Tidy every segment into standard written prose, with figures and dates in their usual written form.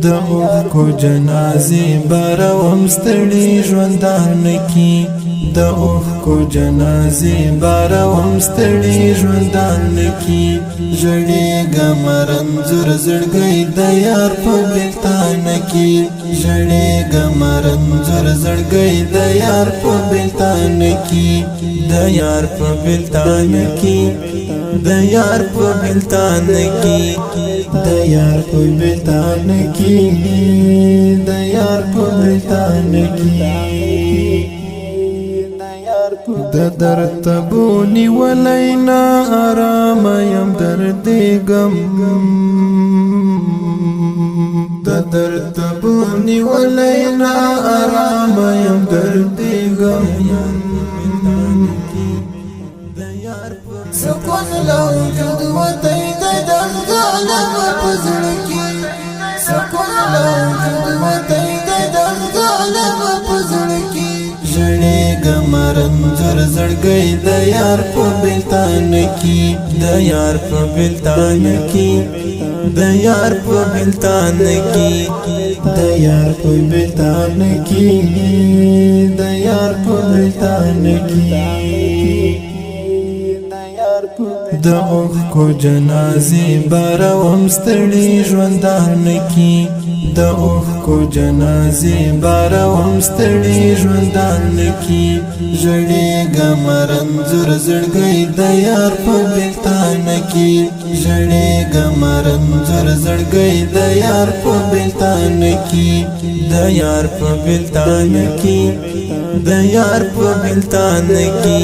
د اوښکو جنازې باروم ستړي ژوندان کی د اوښکو جنازې باروم ستړي ژوندان کی ژړېږم رنځور زړګی د یار په بېلتان کی ژړېږم رنځور زړګی د یار په بېلتان کی د یار په بېلتان کی د یار په بېلتان کی د یار په بېلتان کی د یار په بېلتان کی د درد تبو نیولی نا آرام یم دردېږم د درد تبو نیولی نا آرام یم دردېږم سکون له وجود وتی د درد عالم په زړه کې سکون له وجود وتی د درد عالم په زړه کې ژړېږم رنځور زړګی د یار په بېلتان کی د یار په بېلتان کی د یار په بېلتان کی د یار په بېلتان کی د یار په بېلتان کی د اوښکو جنازې باروم ستړي ژوندان کی د اوښکو جنازې باروم ستړي ژوندان کی ژړېږم رنځور زړګی د یار په بېلتان کی ژړېږم رنځور زړګی د یار په بېلتان کی د یار په بېلتان کی د یار په بېلتان کی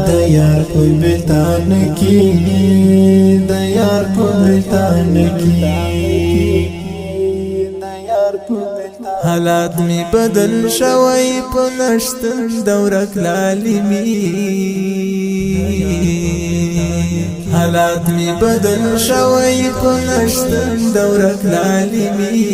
د یار په بېلتان کی د یار په بېلتان کی حالات می بدل شوی په نشتن دورک لالمی حالات می بدل شوی په نشتن دورک لالمی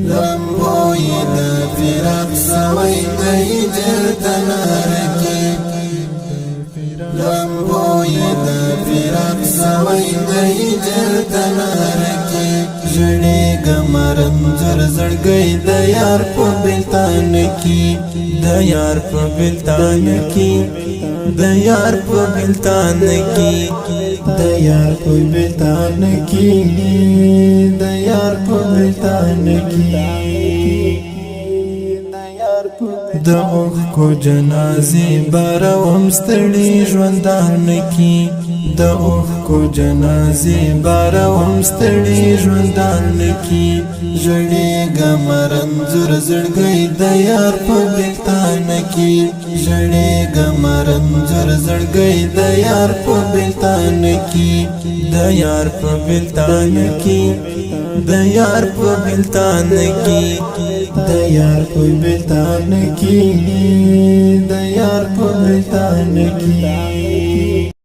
لمبوی د فراق سوی د هجر تنار کې لمبوی د فراق سوی د هجر تنار کې ژړېږم رنځور زړګی د یار په بېلتان کی د یار په بېلتان کی د یار په بېلتان کی د یار په بېلتان کی د یار په بېلتان کی د اوښکو جنازې باروم ستړي ژوندان کی د اوښکو جنازې باروم ستړي ژوندان کی ژړېږم رنځور زړګی د یار په بېلتان کی ژړېږم رنځور زړګی د یار په بېلتان کی د یار په بېلتان کی د یار په بېلتان کی د یار په بېلتان کی د یار په بېلتان کی